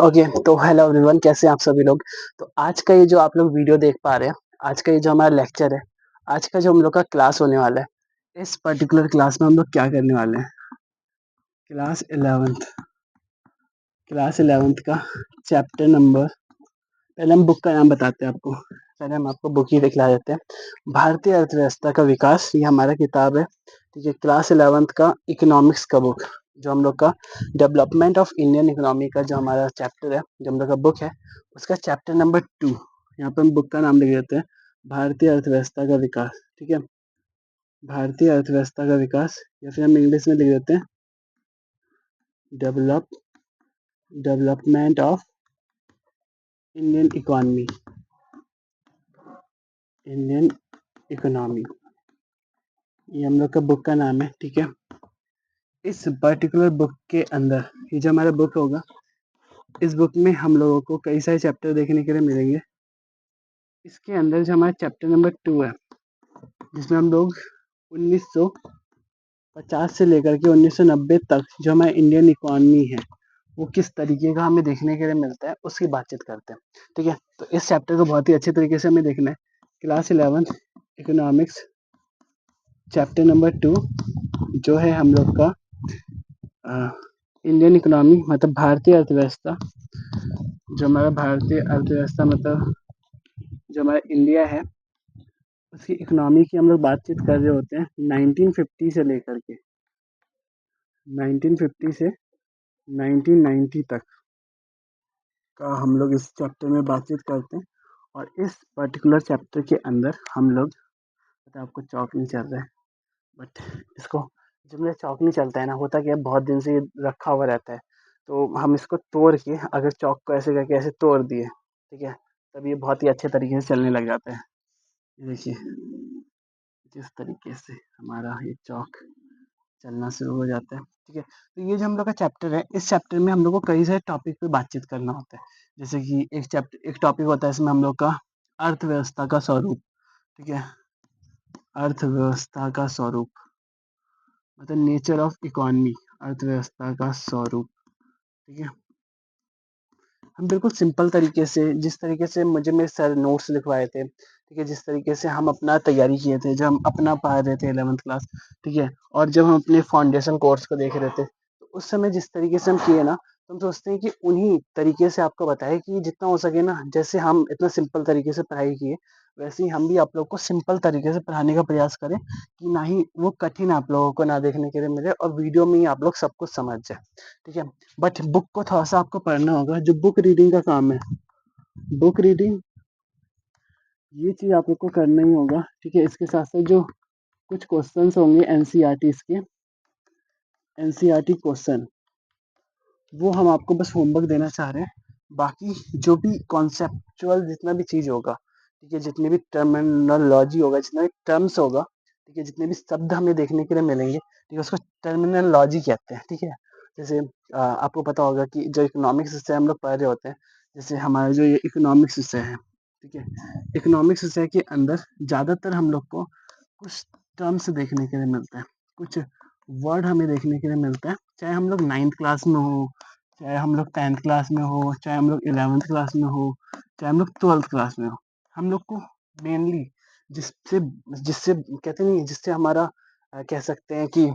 Okay, तो hello everyone, कैसे हैं आप सभी लोग। तो आज का ये जो आप लोग वीडियो देख पा रहे हैं, आज का ये जो हमारा लेक्चर है, आज का जो हम लोग का क्लास होने वाला है, इस पर्टिकुलर क्लास में हम लोग क्या करने वाले हैं। क्लास 11th क्लास 11th का चैप्टर नंबर, पहले हम बुक का नाम बताते हैं आपको। पहले हम आपको बुक ही दिखला देते हैं। भारतीय अर्थव्यवस्था का विकास, ये हमारा किताब है। ठीक है, क्लास 11th का इकोनॉमिक्स का बुक, जो हम लोग का डेवलपमेंट ऑफ इंडियन इकोनॉमी का जो हमारा चैप्टर है, जो हम लोग का बुक है, उसका चैप्टर नंबर 2। यहाँ पे हम बुक का नाम लिख देते हैं, भारतीय अर्थव्यवस्था का विकास। ठीक है, भारतीय अर्थव्यवस्था का विकास, या फिर हम इंग्लिश में लिख देते हैं development of Indian economy. Indian economy, ये हम लोग का बुक का नाम है। ठीक है, इस पर्टिकुलर बुक के अंदर, ये जो हमारा बुक होगा, इस बुक में हम लोगों को कई सारे चैप्टर देखने के लिए मिलेंगे। इसके अंदर जो हमारा चैप्टर नंबर 2 है, जिसमें हम लोग 1950 से लेकर के 1990 तक जो हमारा इंडियन इकोनॉमी है, वो किस तरीके का हमें देखने के लिए मिलता है, उसकी बातचीत करते हैं। ठीक है, तो इस चैप्टर को बहुत ही अच्छे तरीके से हमें देखना है। क्लास 11 इकोनॉमिक्स चैप्टर नंबर 2, जो है हम लोग का इंडियन इकोनॉमी, मतलब भारतीय अर्थव्यवस्था। जो हमारा भारतीय अर्थव्यवस्था मतलब जो हमारा इंडिया है, उसकी इकोनॉमी की हम लोग बातचीत कर रहे होते हैं 1950 से लेकर के 1950 से 1990 तक का हम लोग इस चैप्टर में बातचीत करते हैं। और इस पर्टिकुलर चैप्टर के अंदर हम लोग, पता है आपको चौक नहीं चल रहा है, बट इसको, जब मेरा चौक नहीं चलता है ना, होता क्या है, बहुत दिन से ये रखा हुआ रहता है, तो हम इसको तोड़ के, अगर चौक को ऐसे करके ऐसे तोड़ दिए, ठीक है, तब ये बहुत ही अच्छे तरीके से चलने लग जाता है। ये देखिए, जिस तरीके से हमारा ये चौक चलना शुरू हो जाता है। ठीक है, तो ये जो हम लोग का चैप्टर है, इस चैप्टर में हम लोग को कई सारे टॉपिक पे बातचीत करना होता है। जैसे कि एक टॉपिक होता है इसमें हम लोग का अर्थव्यवस्था का स्वरूप। ठीक है, अर्थव्यवस्था का स्वरूप मतलब नेचर ऑफ इकोनॉमी, अर्थव्यवस्था का स्वरूप। ठीक है, हम बिल्कुल सिंपल तरीके से, जिस तरीके से मुझे मेरे सर नोट्स लिखवाए थे, ठीक है, जिस तरीके से हम अपना तैयारी किए थे, जब हम अपना पढ़ रहे थे 11th क्लास, ठीक है, और जब हम अपने फाउंडेशन कोर्स को देख रहे थे, तो उस समय जिस तरीके से हम किए ना, तो हम सोचते हैं कि उन्हीं तरीके से आपको बताए कि जितना हो सके ना, जैसे हम इतना सिंपल तरीके से पढ़ाई किए, वैसे ही हम भी आप लोग को सिंपल तरीके से पढ़ाने का प्रयास करें, कि ना ही वो कठिन आप लोगों को ना देखने के लिए मिले, और वीडियो में ही आप लोग सब कुछ समझ जाए। ठीक है, बट बुक को थोड़ा सा आपको पढ़ना होगा, जो बुक रीडिंग का काम है, बुक रीडिंग, ये चीज आप लोग को करना ही होगा। ठीक है, इसके साथ साथ जो कुछ क्वेश्चंस होंगे एनसीईआरटी के, एनसीईआरटी क्वेश्चन, वो हम आपको बस होमवर्क देना चाह रहे हैं। बाकी जो भी कॉन्सेप्चुअल जितना भी चीज होगा, ठीक है, जितनी भी टर्मिनोलॉजी होगा, जितना भी टर्म्स होगा, ठीक है, जितने भी शब्द हमें देखने के लिए मिलेंगे, ठीक है, उसको टर्मिनोलॉजी कहते हैं। ठीक है, जैसे आपको पता होगा कि जो इकोनॉमिक्स विषय हम लोग पढ़ रहे होते हैं, जैसे हमारा जो ये इकोनॉमिक्स विषय है, ठीक है, इकोनॉमिक्स विषय के अंदर ज़्यादातर हम लोग को कुछ टर्म्स देखने के लिए मिलता है, कुछ वर्ड हमें देखने के लिए मिलता है, चाहे हम लोग 9th क्लास में हो, चाहे हम लोग 10th क्लास में हो, चाहे हम लोग 11th क्लास में हो, चाहे हम लोग 12th क्लास में हो, हम लोग को मेनली जिससे जिससे कहते नहीं, जिससे हमारा कह सकते हैं कि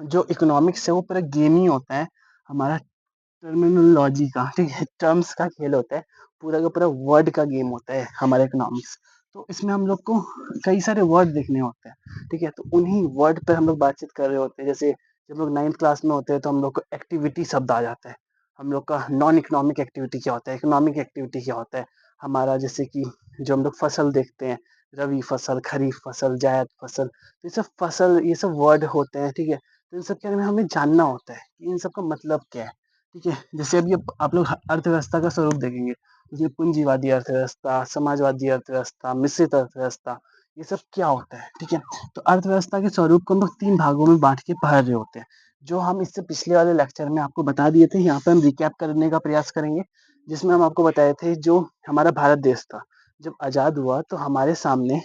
जो इकोनॉमिक्स है वो पूरा गेम ही होता है हमारा, टर्मिनोलॉजी का, ठीक है, टर्म्स का खेल होता है, पूरा का पूरा वर्ड का गेम होता है हमारा इकोनॉमिक्स। तो इसमें हम लोग को कई सारे वर्ड देखने होते हैं। ठीक है, तो उन्हीं वर्ड पर हम लोग बातचीत कर रहे होते हैं। जैसे जब लोग 9th क्लास में होते हैं, तो हम लोग को एक्टिविटी शब्द आ जाता है। हम लोग का नॉन इकोनॉमिक एक्टिविटी क्या होता है, इकोनॉमिक एक्टिविटी क्या होता है हमारा, जैसे कि जो हम लोग फसल देखते हैं, रबी फसल, खरीफ फसल, जायद फसल, तो ये सब फसल, ये सब वर्ड होते हैं। ठीक है, तो इन सब के बारे में हमें जानना होता है कि इन सब का मतलब क्या है। ठीक है, जैसे अभी आप लोग अर्थव्यवस्था का स्वरूप देखेंगे, जिसमें पूंजीवादी अर्थव्यवस्था, समाजवादी अर्थव्यवस्था, मिश्रित अर्थव्यवस्था, ये सब क्या होता है। ठीक है, तो अर्थव्यवस्था के स्वरूप को हम लोग 3 भागों में बांट के पढ़ रहे होते हैं, जो हम इससे पिछले वाले लेक्चर में आपको बता दिए थे। यहाँ पे हम रिकैप करने का प्रयास करेंगे, जिसमें हम आपको बताए थे, जो हमारा भारत देश था, जब आज़ाद हुआ, तो हमारे सामने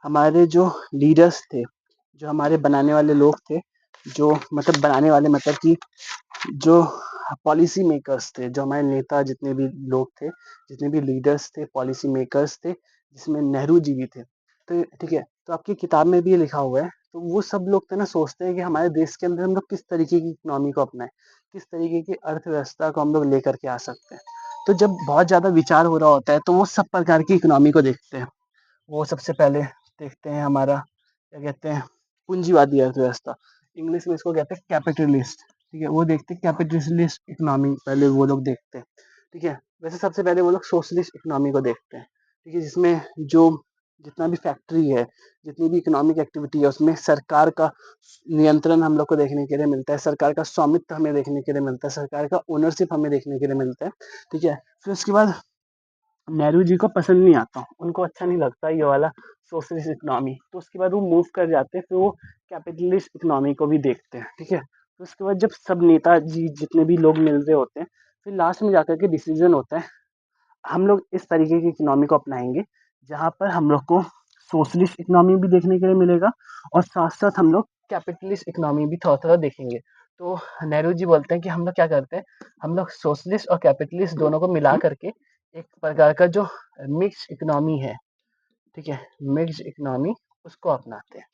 हमारे जो लीडर्स थे, जो हमारे बनाने वाले लोग थे, जो मतलब बनाने वाले मतलब कि जो पॉलिसी मेकर्स थे, जो हमारे नेता जितने भी लोग थे, जितने भी लीडर्स थे, पॉलिसी मेकर्स थे, जिसमें नेहरू जी भी थे। तो ठीक है, तो आपकी किताब में भी ये लिखा हुआ है। तो वो सब लोग तो ना सोचते हैं कि हमारे देश के अंदर हम लोग किस तरीके की इकोनॉमी को अपनाएं, किस तरीके की अर्थव्यवस्था को हम लोग लेकर के आ सकते हैं। तो जब बहुत ज़्यादा विचार हो रहा होता है तो वो सब प्रकार की इकोनॉमी को देखते हैं। वो सबसे पहले देखते हैं हमारा क्या कहते हैं पूंजीवादी अर्थव्यवस्था, इंग्लिश में इसको कहते हैं कैपिटलिस्ट। ठीक है, वो देखते हैं कैपिटलिस्ट इकोनॉमी, पहले वो लोग देखते हैं। ठीक है, वैसे सबसे पहले वो लोग सोशलिस्ट इकोनॉमी को देखते हैं। ठीक है, जिसमें जो जितना भी फैक्ट्री है, जितनी भी इकोनॉमिक एक्टिविटी है, उसमें सरकार का नियंत्रण हम लोग को देखने के लिए मिलता है, सरकार का स्वामित्व हमें देखने के लिए मिलता है, सरकार का ओनरशिप हमें देखने के लिए मिलता है। ठीक है, फिर उसके बाद नेहरू जी को पसंद नहीं आता, उनको अच्छा नहीं लगता ये वाला सोशलिस्ट इकोनॉमी, तो उसके बाद वो मूव कर जाते हैं, फिर वो कैपिटलिस्ट इकोनॉमी को भी देखते हैं। ठीक है, तो उसके बाद जब सब नेताजी जितने भी लोग मिल रहे होते हैं, फिर लास्ट में जाकर के डिसीजन होता है हम लोग इस तरीके की इकोनॉमी को अपनाएंगे जहाँ पर हम लोग को सोशलिस्ट इकोनॉमी भी देखने के लिए मिलेगा और साथ साथ हम लोग कैपिटलिस्ट इकोनॉमी भी थोड़ा थोड़ा देखेंगे। तो नेहरू जी बोलते हैं कि हम लोग क्या करते हैं, हम लोग सोशलिस्ट और कैपिटलिस्ट दोनों को मिला करके एक प्रकार का जो मिक्स इकोनॉमी है, ठीक है, मिक्स इकोनॉमी, उसको अपनाते हैं।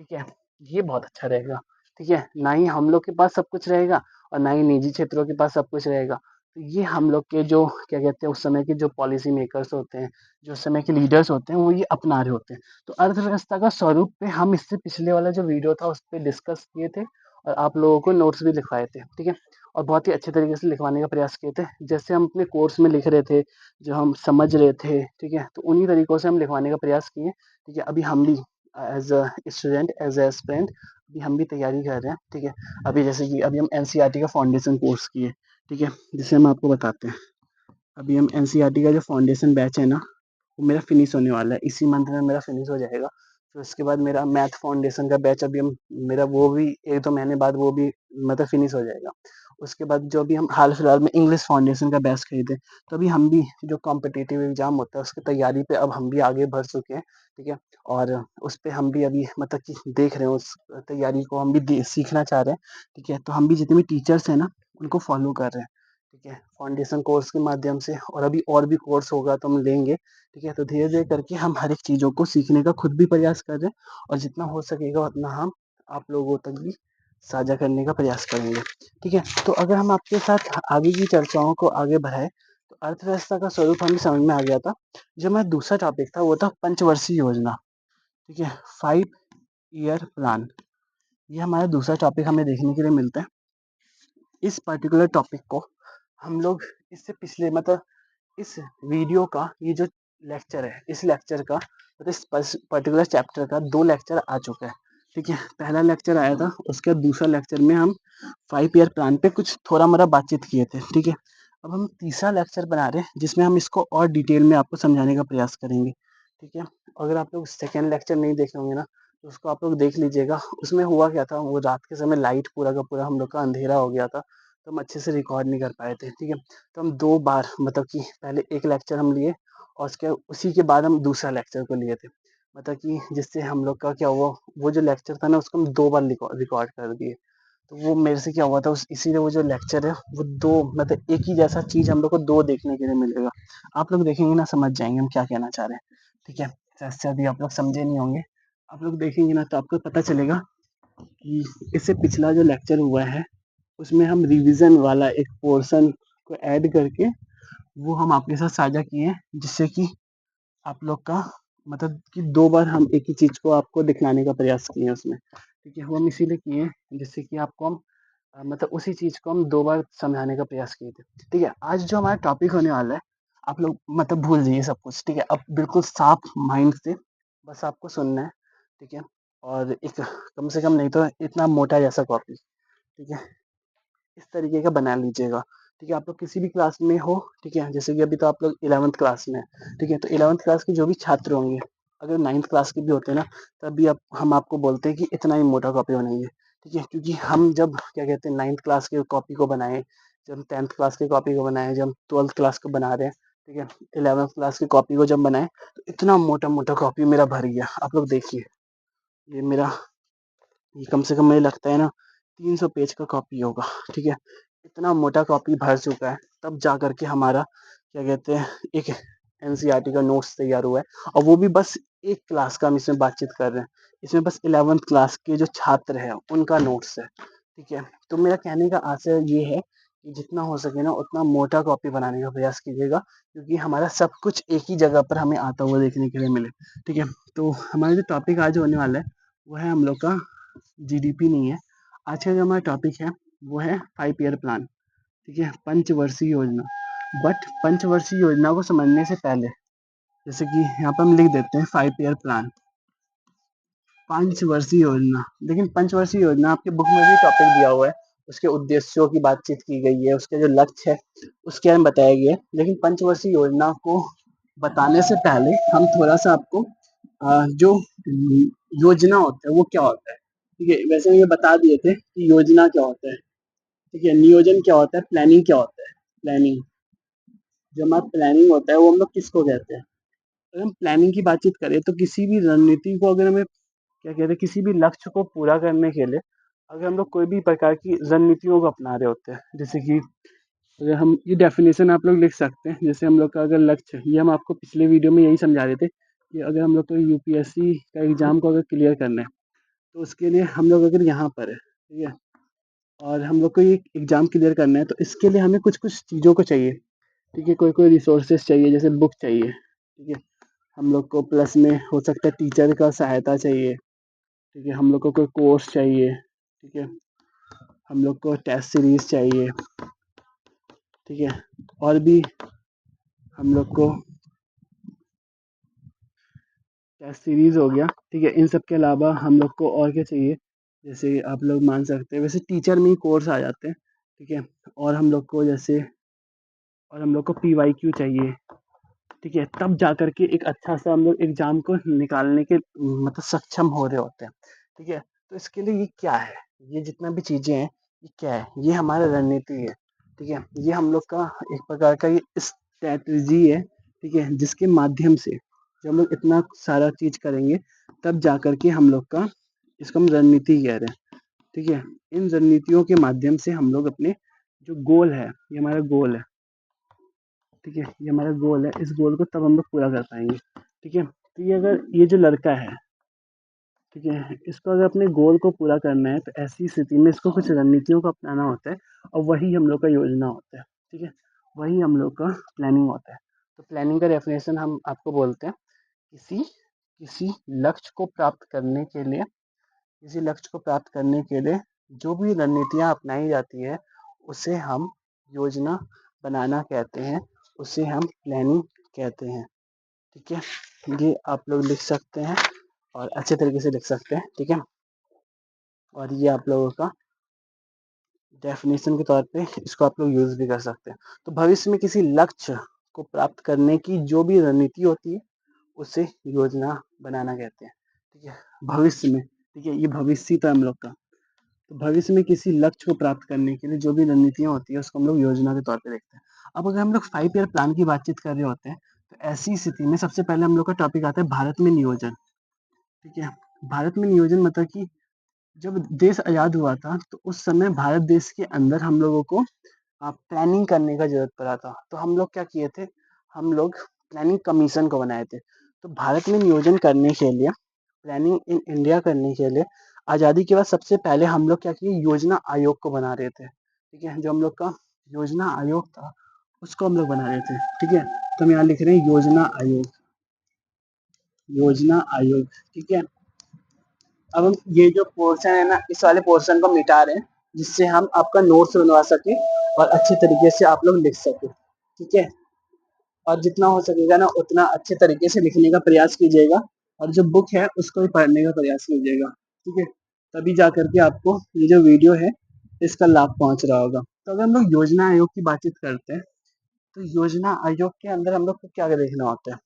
ठीक है, ये बहुत अच्छा रहेगा। ठीक है, ना ही हम लोग के पास सब कुछ रहेगा और ना ही निजी क्षेत्रों के पास सब कुछ रहेगा। तो ये हम लोग के जो क्या कहते हैं उस समय के जो पॉलिसी मेकर्स होते हैं, जो उस समय के लीडर्स होते हैं, वो ये अपना रहे होते हैं। तो अर्थव्यवस्था का स्वरूप पे हम इससे पिछले वाला जो वीडियो था उस पर डिस्कस किए थे और आप लोगों को नोट्स भी लिखवाए थे। ठीक है, और बहुत ही अच्छे तरीके से लिखवाने का प्रयास किए थे, जैसे हम अपने कोर्स में लिख रहे थे, जो हम समझ रहे थे। ठीक है, तो उन्हीं तरीकों से हम लिखवाने का प्रयास किए। ठीक है, अभी हम भी as a student, as a aspirant, अभी हम भी तैयारी कर रहे हैं। ठीक है, अभी जैसे कि अभी हम एनसीईआरटी का फाउंडेशन कोर्स किए। ठीक है, जिसे हम आपको बताते हैं, अभी हम एनसीईआरटी का जो फाउंडेशन बैच है ना, वो मेरा फिनिश होने वाला है, इसी मंथ में मेरा फिनिश हो जाएगा। फिर उसके बाद मेरा मैथ फाउंडेशन का बैच अभी हम मेरा वो भी 1-2 महीने बाद वो भी मतलब फिनिश हो जाएगा। उसके बाद जो अभी हम हाल फिलहाल में इंग्लिश फाउंडेशन का बैच खरीदे, तो अभी हम भी जो कॉम्पिटिटिव एग्जाम होता है उसकी तैयारी पे अब हम भी आगे बढ़ चुके हैं। ठीक है, और उस पे हम भी अभी मतलब कि देख रहे हैं, उस तैयारी को हम भी सीखना चाह रहे हैं। ठीक है, तो हम भी जितने भी टीचर्स हैं ना उनको फॉलो कर रहे हैं। ठीक है, फाउंडेशन कोर्स के माध्यम से, और अभी और भी कोर्स होगा तो हम लेंगे। ठीक है, तो धीरे धीरे करके हम हर एक चीज़ों को सीखने का खुद भी प्रयास कर रहे हैं और जितना हो सकेगा उतना हम आप लोगों तक भी साझा करने का प्रयास करेंगे। ठीक है, तो अगर हम आपके साथ आगे की चर्चाओं को आगे बढ़ाए, तो अर्थव्यवस्था का स्वरूप हमें समझ में आ गया था। जो हमारा दूसरा टॉपिक था वो था पंचवर्षीय योजना। ठीक है, 5 ईयर प्लान, ये हमारा दूसरा टॉपिक हमें देखने के लिए मिलता है। इस पर्टिकुलर टॉपिक को हम लोग इससे पिछले मतलब इस वीडियो का ये जो लेक्चर है, इस लेक्चर का मतलब इस पर्टिकुलर चैप्टर का 2 लेक्चर आ चुका है। ठीक है, पहला लेक्चर आया था, उसके बाद दूसरा लेक्चर में हम 5 ईयर प्लान पे कुछ थोड़ा मोड़ा बातचीत किए थे। ठीक है, अब हम तीसरा लेक्चर बना रहे हैं जिसमें हम इसको और डिटेल में आपको समझाने का प्रयास करेंगे। ठीक है, अगर आप लोग सेकेंड लेक्चर नहीं देखे होंगे ना, तो उसको आप लोग देख लीजिएगा। उसमें हुआ क्या था, वो रात के समय लाइट पूरा का पूरा हम लोग का अंधेरा हो गया था, तो हम अच्छे से रिकॉर्ड नहीं कर पाए थे। ठीक है, तो हम 2 बार मतलब कि पहले एक लेक्चर हम लिए और उसके उसी के बाद हम दूसरा लेक्चर को लिए थे। मतलब कि जिससे हम लोग का क्या हुआ, वो जो लेक्चर था ना उसको हम 2 बार रिकॉर्ड कर दिए। तो वो मेरे से क्या हुआ था, उस इसीलिए वो जो लेक्चर है वो दो मतलब एक ही जैसा चीज़ हम लोग को दो देखने के लिए मिलेगा। आप लोग देखेंगे ना समझ जाएंगे हम क्या कहना चाह रहे हैं। ठीक है, जैसे अभी आप लोग समझे नहीं होंगे, आप लोग देखेंगे ना तो आपको पता चलेगा कि इससे पिछला जो लेक्चर हुआ है उसमें हम रिवीजन वाला एक पोर्शन को ऐड करके वो हम आपके साथ साझा किए हैं, जिससे कि आप लोग का मतलब कि 2 बार हम एक ही चीज़ को आपको दिखलाने का प्रयास किए हैं उसमें। ठीक है, वो हम इसीलिए किए हैं जिससे कि आपको हम मतलब उसी चीज़ को हम 2 बार समझाने का प्रयास किए थे। ठीक है, आज जो हमारा टॉपिक होने वाला है, आप लोग मतलब भूल जाइए सब कुछ। ठीक है, अब बिल्कुल साफ माइंड से बस आपको सुनना है। ठीक है, और एक कम से कम नहीं तो इतना मोटा जैसा कॉपी, ठीक है, इस तरीके का बना लीजिएगा। ठीक है, आप लोग किसी भी क्लास में हो, ठीक है, जैसे कि अभी तो आप लोग 11th क्लास में हैं। ठीक है, तो 11th क्लास के जो भी छात्र होंगे, अगर 9th क्लास के भी होते हैं ना, तब भी आप हम आपको बोलते हैं कि इतना ही मोटा कॉपी बनाइए। ठीक है, क्योंकि हम जब क्या कहते हैं 9th क्लास के कॉपी को बनाए, जब हम 10th क्लास के कॉपी को बनाए, जब हम 12th क्लास को बना रहे हैं, ठीक है, 11th क्लास की कॉपी को जब बनाए, तो इतना मोटा मोटा कॉपी मेरा भर गया। आप लोग देखिए, ये मेरा ये कम से कम मुझे लगता है ना 300 पेज का कॉपी होगा, ठीक है। इतना मोटा कॉपी भर चुका है, तब जा कर के हमारा क्या कहते हैं एक एनसीईआरटी का नोट्स तैयार हुआ है, और वो भी बस एक क्लास का हम इसमें बातचीत कर रहे हैं। इसमें बस 11th क्लास के जो छात्र हैं उनका नोट्स है, ठीक है। तो मेरा कहने का आशय ये है कि जितना हो सके ना उतना मोटा कॉपी बनाने का प्रयास कीजिएगा, क्योंकि हमारा सब कुछ एक ही जगह पर हमें आता हुआ देखने के लिए मिले, ठीक है। तो हमारा जो टॉपिक आज होने वाला है वो है हम लोग का जीडीपी नहीं है। आज का जो हमारा टॉपिक है वो है 5 ईयर प्लान, ठीक है, पंचवर्षीय योजना। बट पंचवर्षीय योजना को समझने से पहले, जैसे कि यहाँ पर हम लिख देते हैं 5 ईयर प्लान, पंचवर्षीय योजना। लेकिन पंचवर्षीय योजना आपके बुक में भी टॉपिक दिया हुआ है, उसके उद्देश्यों की बातचीत की गई है, उसके जो लक्ष्य है उसके बारे में बताया गया है। लेकिन पंचवर्षीय योजना को बताने से पहले हम थोड़ा सा आपको जो योजना होता है वो क्या होता है, ठीक है। वैसे ये बता दिए थे कि योजना क्या होता है, ठीक है, नियोजन क्या होता है, प्लानिंग क्या होता है। प्लानिंग, जो हमारा प्लानिंग होता है वो हम लोग किसको कहते हैं। अगर हम प्लानिंग की बातचीत करें तो किसी भी रणनीति को, अगर हमें क्या कहते हैं, किसी भी लक्ष्य को पूरा करने के लिए अगर हम लोग कोई भी प्रकार की रणनीतियों को अपना रहे होते हैं, जैसे कि अगर हम ये डेफिनेशन आप लोग लिख सकते हैं, जैसे हम लोग का अगर लक्ष्य है, ये हम आपको पिछले वीडियो में यही समझा रहे थे कि अगर हम लोग को यूपीएससी का एग्जाम को अगर क्लियर करना है तो उसके लिए हम लोग अगर यहाँ पर है, ठीक है, और हम लोग को ये एग्जाम क्लियर करना है तो इसके लिए हमें कुछ कुछ चीज़ों को चाहिए, ठीक है। कोई कोई रिसोर्सेज चाहिए, जैसे बुक चाहिए, ठीक है। हम लोग को प्लस में हो सकता है टीचर का सहायता चाहिए, ठीक है। हम लोग को कोई कोर्स चाहिए, ठीक है। हम लोग को टेस्ट सीरीज चाहिए, ठीक है। और भी हम लोग को टेस्ट सीरीज हो गया, ठीक है। इन सब के अलावा हम लोग को और क्या चाहिए, जैसे आप लोग मान सकते हैं वैसे टीचर में ही कोर्स आ जाते हैं, ठीक है। और हम लोग को जैसे और हम लोग को पीवाईक्यू चाहिए, ठीक है। तब जा कर के एक अच्छा सा हम लोग एग्जाम को निकालने के मतलब सक्षम हो रहे होते हैं, ठीक है। तो इसके लिए ये क्या है, ये जितना भी चीज़ें हैं ये क्या है, ये हमारा रणनीति है, ठीक है। ये हम लोग का एक प्रकार का ये स्ट्रैटेजी है, ठीक है, जिसके माध्यम से जब हम लोग इतना सारा चीज़ करेंगे तब जा कर के हम लोग का, इसको हम रणनीति कह रहे हैं, ठीक है। इन रणनीतियों के माध्यम से हम लोग अपने जो गोल है, ये हमारा गोल है, ठीक है, ये हमारा गोल है, इस गोल को तब हम लोग पूरा कर पाएंगे, ठीक है। तो ये अगर ये जो लड़का है, ठीक है, इसको अगर अपने गोल को पूरा करना है तो ऐसी स्थिति में इसको कुछ रणनीतियों को अपनाना होता है, और वही हम लोग का योजना होता है, ठीक है। वही हम लोग का प्लानिंग होता है। तो प्लानिंग का डेफिनेशन हम आपको बोलते हैं, किसी किसी लक्ष्य को प्राप्त करने के लिए, किसी लक्ष्य को प्राप्त करने के लिए जो भी रणनीतियाँ अपनाई जाती है उसे हम योजना बनाना कहते हैं, उसे हम प्लानिंग कहते हैं, ठीक है। ये आप लोग लिख सकते हैं और अच्छे तरीके से लिख सकते हैं, ठीक है। और ये आप लोगों का डेफिनेशन के तौर पे इसको आप लोग यूज़ भी कर सकते हैं। तो भविष्य में किसी लक्ष्य को प्राप्त करने की जो भी रणनीति होती है उसे योजना बनाना कहते हैं, ठीक है। भविष्य में, ठीक है, ये भविष्य था हम लोग का। तो भविष्य में किसी लक्ष्य को प्राप्त करने के लिए जो भी रणनीतियाँ होती है उसको हम लोग योजना के तौर पे देखते हैं। अब अगर हम लोग 5 ईयर प्लान की बातचीत कर रहे होते हैं तो ऐसी स्थिति में सबसे पहले हम लोग का टॉपिक आता है भारत में नियोजन, ठीक है। भारत में नियोजन मतलब कि जब देश आज़ाद हुआ था तो उस समय भारत देश के अंदर हम लोगों को प्लानिंग करने का ज़रूरत पड़ा था। तो हम लोग क्या किए थे, हम लोग प्लानिंग कमीशन को बनाए थे। तो भारत में नियोजन करने के लिए, प्लानिंग इन इंडिया करने के लिए आज़ादी के बाद सबसे पहले हम लोग क्या किए, योजना आयोग को बना रहे थे, ठीक है। जो हम लोग का योजना आयोग था उसको हम लोग बना रहे थे, ठीक है। तो हम यहाँ लिख रहे हैं योजना आयोग, योजना आयोग, ठीक है। अब हम ये जो पोर्शन है ना इस वाले पोर्शन को मिटा रहे हैं, जिससे हम आपका नोट्स बनवा सके और अच्छे तरीके से आप लोग लिख सके, ठीक है। और जितना हो सकेगा ना उतना अच्छे तरीके से लिखने का प्रयास कीजिएगा, और जो बुक है उसको भी पढ़ने का प्रयास कीजिएगा, ठीक है। तभी जा करके आपको ये जो वीडियो है इसका लाभ पहुंच रहा होगा। तो अगर हम लोग योजना आयोग की बातचीत करते हैं तो योजना आयोग के अंदर हम लोग को क्या देखना होता है,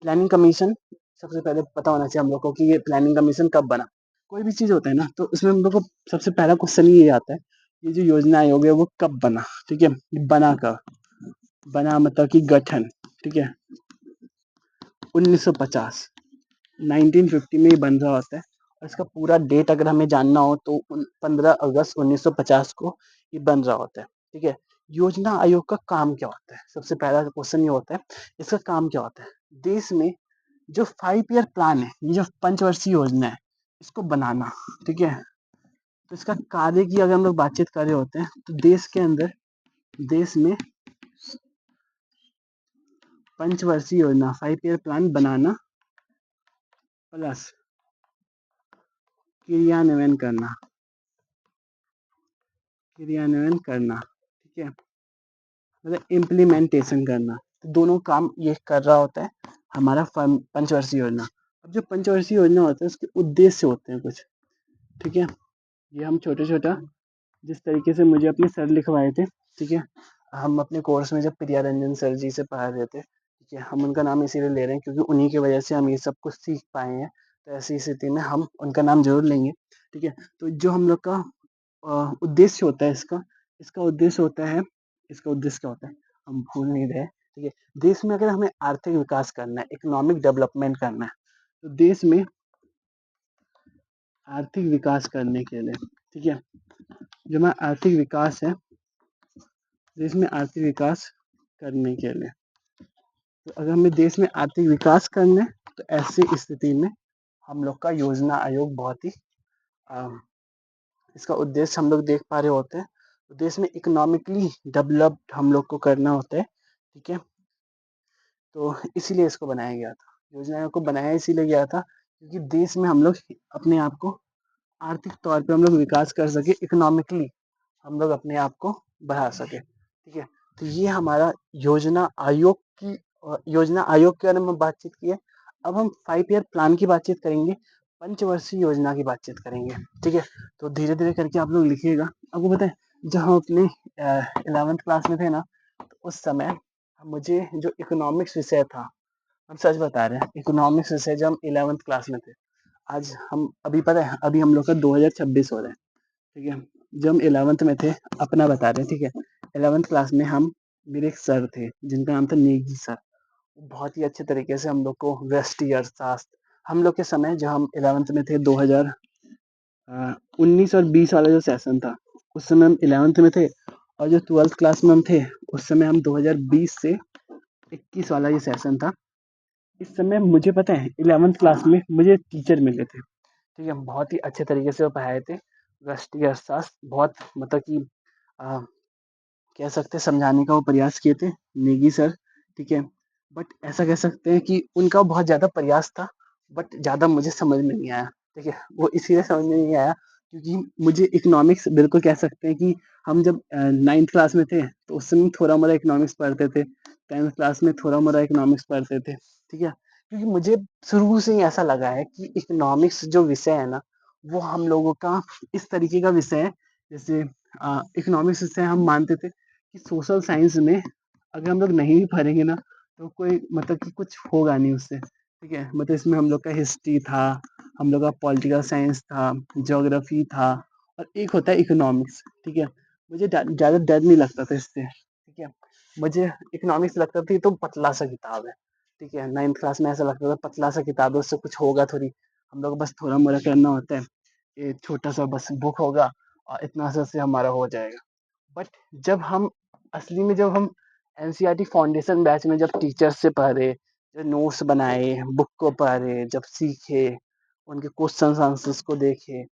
प्लानिंग कमीशन। सबसे पहले पता होना चाहिए हम लोग को कि ये प्लानिंग कमीशन कब बना। कोई भी चीज़ होता है ना तो उसमें हम लोग को सबसे पहला क्वेश्चन ये आता है, ये जो योजना आयोग है वो कब बना, ठीक है। ये बना कब, बना मतलब कि गठन, ठीक है, 1950, 1950 में ये बन रहा होता है। इसका पूरा डेट अगर हमें जानना हो तो 15 अगस्त 1950 को ये बन रहा होता है। ठीक है, योजना आयोग का काम क्या होता है? सबसे पहला क्वेश्चन ये होता है, इसका काम क्या होता है? देश में जो 5 ईयर प्लान है, ये जो पंचवर्षीय योजना है, इसको बनाना। ठीक है, तो इसका कार्य की अगर हम लोग बातचीत कर रहे होते हैं तो देश के अंदर, देश में पंचवर्षीय योजना 5 ईयर प्लान बनाना प्लस क्रियान्वयन करना, क्रियान्वयन करना। ठीक है, मतलब इम्प्लीमेंटेशन करना। तो दोनों काम ये कर रहा होता है हमारा पंचवर्षीय योजना। अब जो पंचवर्षीय योजना होता है उसके उद्देश्य होते हैं कुछ। ठीक है, ये हम छोटे छोटा जिस तरीके से मुझे अपने सर लिखवाए थे। ठीक है, हम अपने कोर्स में जब प्रिया रंजन सर जी से पढ़ा रहे थे, ठीक है, हम उनका नाम इसीलिए ले रहे हैं क्योंकि उन्हीं की वजह से हम ये सब कुछ सीख पाए हैं। तो ऐसी स्थिति में हम उनका नाम जरूर लेंगे। ठीक है, तो जो हम लोग का उद्देश्य होता है इसका, इसका उद्देश्य होता है, इसका उद्देश्य क्या होता है हम भूल नहीं रहे। ठीक है, देश में अगर हमें आर्थिक विकास करना है, इकोनॉमिक डेवलपमेंट करना है, तो देश में आर्थिक विकास करने के लिए, ठीक है, जो हमारा आर्थिक विकास है, देश में आर्थिक विकास करने के लिए, तो अगर हमें देश में आर्थिक विकास करना है तो ऐसी स्थिति में हम लोग का योजना आयोग बहुत ही इसका उद्देश्य हम लोग देख पा रहे होते हैं। तो देश में इकोनॉमिकली डेवलप्ड हम लोग को करना होता है। ठीक है, तो इसीलिए इसको बनाया गया था, योजना आयोग को बनाया इसीलिए गया था क्योंकि देश में हम लोग अपने आप को आर्थिक तौर पे हम लोग विकास कर सके, इकोनॉमिकली हम लोग अपने आप को बढ़ा सके। ठीक है, तो ये हमारा योजना आयोग की योजना आयोग के बारे में बातचीत की है। अब हम 5 ईयर प्लान की बातचीत करेंगे, पंचवर्षीय योजना की बातचीत करेंगे। ठीक है, तो धीरे धीरे करके आप लोग लिखिएगा। आपको पता है जब हम अपने 11th क्लास में थे ना, तो उस समय मुझे जो इकोनॉमिक्स विषय था, हम सच बता रहे हैं, इकोनॉमिक्स विषय जब हम 11th क्लास में थे, आज हम अभी पता है अभी हम लोग का 2026 हो रहा है। ठीक है, जब हम 11th में थे, अपना बता रहे हैं। ठीक है, 11th क्लास में हम, मेरे एक सर थे जिनका नाम था नेगी सर, बहुत ही अच्छे तरीके से हम लोग को व्यष्टि अर्थशास्त्र, हम लोग के समय जब हम 11th में थे, 2019 और 20 वाला जो सेशन था, उस समय हम 11th में थे, और जो 12th क्लास में हम थे उस समय हम 2020 से 21 वाला ये सेशन था। इस समय मुझे पता है 11th क्लास में मुझे टीचर मिले थे। ठीक है, बहुत ही अच्छे तरीके से वो पढ़ाए थे, व्यष्टि अर्थशास्त्र, बहुत मतलब कि आ, कह सकते हैं समझाने का वो प्रयास किए थे, नेगी सर। ठीक है, बट ऐसा कह सकते हैं कि उनका बहुत ज़्यादा प्रयास था, बट ज़्यादा मुझे समझ में नहीं आया। ठीक है, वो इसीलिए समझ में नहीं आया क्योंकि मुझे इकोनॉमिक्स, बिल्कुल कह सकते हैं कि हम जब 9th क्लास में थे तो उस समय थोड़ा मोड़ा इकोनॉमिक्स पढ़ते थे, 10th क्लास में थोड़ा मोड़ा इकोनॉमिक्स पढ़ते थे। ठीक है, क्योंकि मुझे शुरू से ही ऐसा लगा है कि इकोनॉमिक्स जो विषय है ना, वो हम लोगों का इस तरीके का विषय है, जैसे इकोनॉमिक्स से हम मानते थे कि सोशल साइंस में अगर हम लोग नहीं भी पढ़ेंगे ना तो कोई मतलब कि कुछ होगा नहीं उससे। ठीक है, मतलब इसमें हम लोग का हिस्ट्री था, हम लोग का पॉलिटिकल साइंस था, ज्योग्राफी था, और एक होता है इकोनॉमिक्स। ठीक है, मुझे ज़्यादा डर नहीं लगता था इससे। ठीक है, मुझे इकोनॉमिक्स लगता था ये तो पतला सा किताब है। ठीक है, 9th क्लास में ऐसा लगता था पतला सा किताब है, उससे कुछ होगा थोड़ी, हम लोग बस थोड़ा मोड़ा करना होता है, ये छोटा सा बस बुक होगा और इतना सा से हमारा हो जाएगा। बट जब हम असली में, जब हम एनसीईआरटी फाउंडेशन बैच में जब टीचर से पढ़े, जब नोट्स बनाए, बुक को पढ़े, जब सीखे, उनके क्वेश्चन आंसर्स को देखे,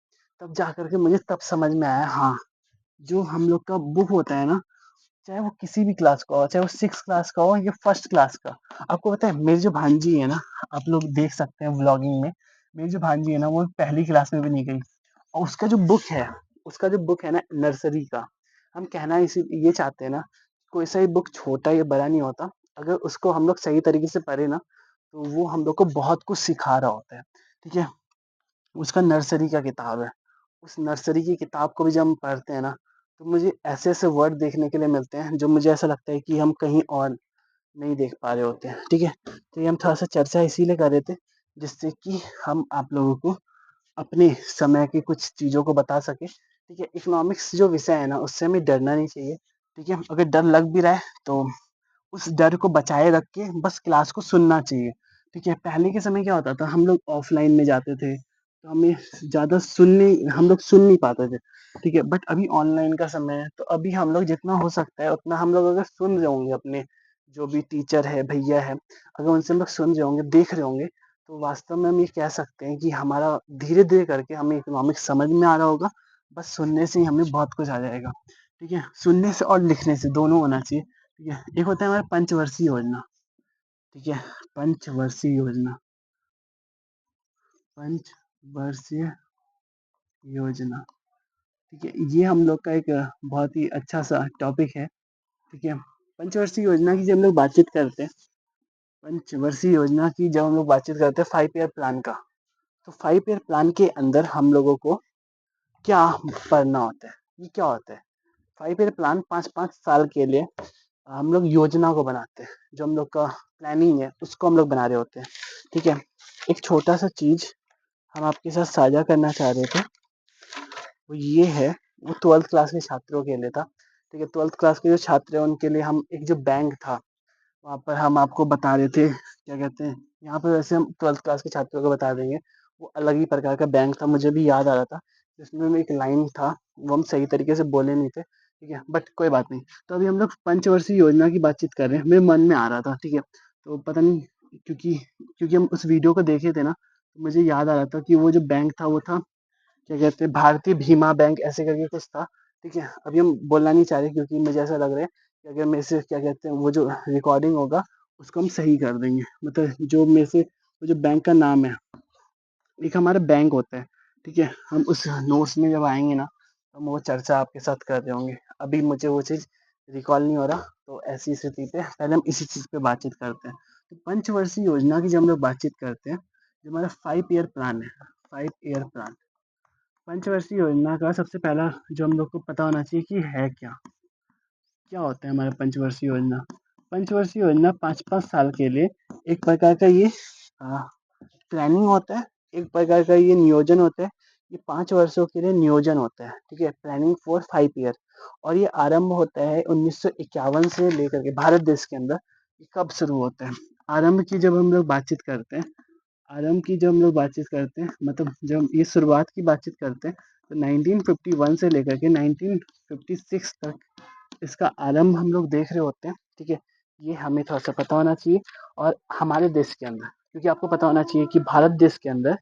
तब जा करके मुझे तब समझ में आया, हाँ, जो हम लोग का बुक होता है ना, चाहे वो किसी भी क्लास का हो, चाहे वो 6 क्लास का हो या फर्स्ट क्लास का। आपको पता है मेरी जो भांजी है ना, आप लोग देख सकते हैं व्लॉगिंग में, मेरी जो भांजी है ना वो पहली क्लास में भी नहीं गई, और उसका जो बुक है, उसका जो बुक है ना नर्सरी का, हम कहना इसी ये चाहते हैं ना, कोई सा भी बुक छोटा या बड़ा नहीं होता, अगर उसको हम लोग सही तरीके से पढ़े ना तो वो हम लोग को बहुत कुछ सिखा रहा होता है। ठीक है, उसका नर्सरी का किताब है, उस नर्सरी की किताब को भी जब हम पढ़ते हैं ना तो मुझे ऐसे ऐसे वर्ड देखने के लिए मिलते हैं जो मुझे ऐसा लगता है कि हम कहीं और नहीं देख पा रहे होते हैं। ठीक है, तो ये हम थोड़ा सा चर्चा इसीलिए कर रहे थे जिससे कि हम आप लोगों को अपने समय की कुछ चीज़ों को बता सके। ठीक है, इकोनॉमिक्स जो विषय है ना उससे हमें डरना नहीं चाहिए। ठीक है, अगर डर लग भी रहा है तो उस डर को बचाए रख के बस क्लास को सुनना चाहिए। ठीक है, पहले के समय क्या होता था, हम लोग ऑफलाइन में जाते थे तो हमें ज़्यादा सुनने हम लोग सुन नहीं पाते थे, ठीक है? बट अभी ऑनलाइन का समय है, तो अभी हम लोग जितना हो सकता है उतना हम लोग अगर सुन रहे होंगे अपने जो भी टीचर है, भैया है, अगर उनसे हम लोग सुन रहे होंगे, देख रहे होंगे, तो वास्तव में हम ये कह सकते हैं कि हमारा धीरे-धीरे करके हमें इकोनॉमिक्स समझ में आ रहा होगा, बस सुनने से ही हमें बहुत कुछ आ जाएगा, ठीक है? सुनने से और लिखने से दोनों होना चाहिए, ठीक है? एक होता है हमारा पंचवर्षीय योजना, ठीक है? पंचवर्षीय योजना, पंचवर्षीय योजना, ठीक है? ये हम लोग का एक बहुत ही अच्छा-सा टॉपिक है, ठीक है? पंचवर्षीय योजना की जब हम लोग बातचीत करते हैं, पंचवर्षीय योजना की जब हम लोग बातचीत करते हैं 5 ईयर प्लान का, तो 5 ईयर प्लान के अंदर हम लोगों को क्या पढ़ना होता है? ये क्या होता है? 5 ईयर प्लान 5-5 साल के लिए हम लोग योजना को बनाते हैं। जो हम लोग का प्लानिंग है, उसको हम लोग बना रहे होते हैं, ठीक है? एक छोटा-सा चीज़ हम आपके साथ साझा करना चाह रहे थे, वो ये है, वो 12th क्लास के छात्रों के लिए था, ठीक है? 12th क्लास के जो छात्र हैं, उनके लिए हम एक जो बैंक था, वहाँ पर हम आपको बता रहे थे, क्या कहते हैं, यहाँ पे वैसे हम 12th क्लास के छात्रों को बता देंगे, वो अलग ही प्रकार का बैंक था, मुझे भी याद आ रहा था, जिसमें एक लाइन था, वो हम सही तरीके से बोले नहीं थे, ठीक है? बट कोई बात नहीं। तो अभी हम लोग पंचवर्षीय योजना की बातचीत कर रहे हैं, मेरे मन में आ रहा था, ठीक है? तो पता नहीं क्योंकि क्योंकि हम उस वीडियो को देखे थे ना, तो मुझे याद आ रहा था कि वो जो बैंक था, वो था, क्या कहते हैं, भारतीय भीमा बैंक ऐसे करके कुछ था, ठीक है? अभी हम बोलना नहीं चाह रहे क्योंकि मुझे ऐसा लग रहा है कि अगर मेरे से, क्या कहते हैं, वो जो रिकॉर्डिंग होगा उसको हम सही कर देंगे, मतलब जो मेरे से वो जो बैंक का नाम है, एक हमारा बैंक होता है, ठीक है? हम उस नोट्स में जब आएंगे ना, तो हम वो चर्चा आपके साथ कर रहे होंगे। अभी मुझे वो चीज़ रिकॉल नहीं हो रहा, तो ऐसी स्थिति पे पहले हम इसी चीज़ पे बातचीत करते हैं। तो पंचवर्षीय योजना की जब हम लोग बातचीत करते हैं, जो हमारा 5 ईयर प्लान है, 5 ईयर प्लान, पंचवर्षीय योजना का सबसे पहला जो हम लोग को पता होना चाहिए कि है क्या? क्या होता है हमारा पंचवर्षीय योजना? पंचवर्षीय योजना 5-5 साल के लिए एक प्रकार का ये अ, प्लानिंग होता है, एक प्रकार का ये नियोजन होता है। ये 5 वर्षों के लिए नियोजन होता है, ठीक है? प्लानिंग फॉर 5 ईयर, और ये आरंभ होता है 1951 से लेकर के भारत देश के अंदर। ये कब शुरू होता है? आरंभ की जब हम लोग बातचीत करते हैं, आरंभ की जब हम लोग बातचीत करते हैं, मतलब जब हम ये शुरुआत की बातचीत करते हैं, तो 1951 से लेकर के 1956 तक इसका आरंभ हम लोग देख रहे होते हैं, ठीक है? ये हमें थोड़ा-सा पता होना चाहिए। और हमारे देश के अंदर, क्योंकि आपको पता होना चाहिए कि भारत देश के अंदर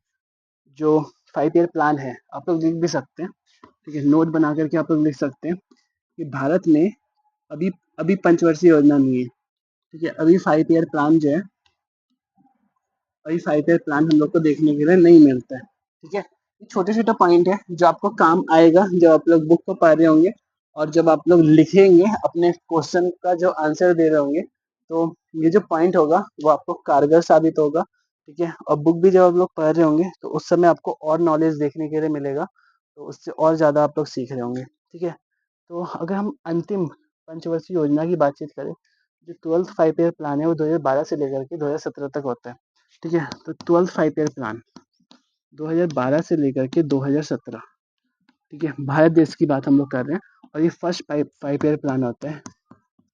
जो 5 ईयर प्लान है, आप लोग लिख भी सकते हैं, ठीक है? नोट बना कर के आप लोग लिख सकते हैं कि भारत में अभी अभी पंचवर्षीय योजना नहीं है, ठीक है? अभी 5 ईयर प्लान जो है, अभी 5 ईयर प्लान हम लोग को देखने के लिए नहीं मिलता है, ठीक है? ये छोटा-छोटा पॉइंट है जो आपको काम आएगा जब आप लोग बुक को पढ़ रहे होंगे, और जब आप लोग लिखेंगे अपने क्वेश्चन का जो आंसर दे रहे होंगे, तो ये जो पॉइंट होगा वो आपको कारगर साबित होगा, ठीक है? और बुक भी जब आप लोग पढ़ रहे होंगे, तो उस समय आपको और नॉलेज देखने के लिए मिलेगा, तो उससे और ज़्यादा आप लोग सीख रहे होंगे, ठीक है? तो अगर हम अंतिम पंचवर्षीय योजना की बातचीत करें, जो 12th 5 ईयर प्लान है, वो 2012 से लेकर के 2017 तक होता है, ठीक है? तो 12th 5 ईयर प्लान 2012 से लेकर के 2017, ठीक है? भारत देश की बात हम लोग कर रहे हैं, और ये फर्स्ट 5 ईयर प्लान होता है,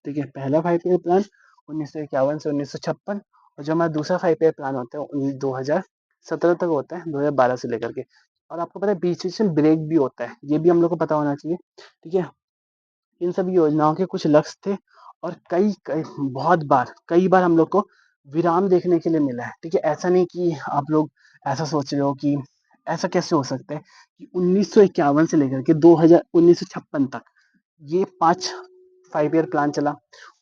ठीक है? पहला 5 ईयर प्लान 1951 से 1956, और जो हमारा दूसरा 5 ईयर प्लान होता है, 2017 तक होता है, 2012 से लेकर के। और आपको पता है बीच-बीच में ब्रेक भी होता है, ये भी हम लोग को पता होना चाहिए, ठीक है? इन सभी योजनाओं के कुछ लक्ष्य थे, और कई कई बहुत बार, कई बार हम लोग को विराम देखने के लिए मिला है, ठीक है? ऐसा नहीं कि आप लोग ऐसा सोच रहे हो कि ऐसा कैसे हो सकता है कि 1951 से लेकर के 1956 तक ये 5 ईयर प्लान चला।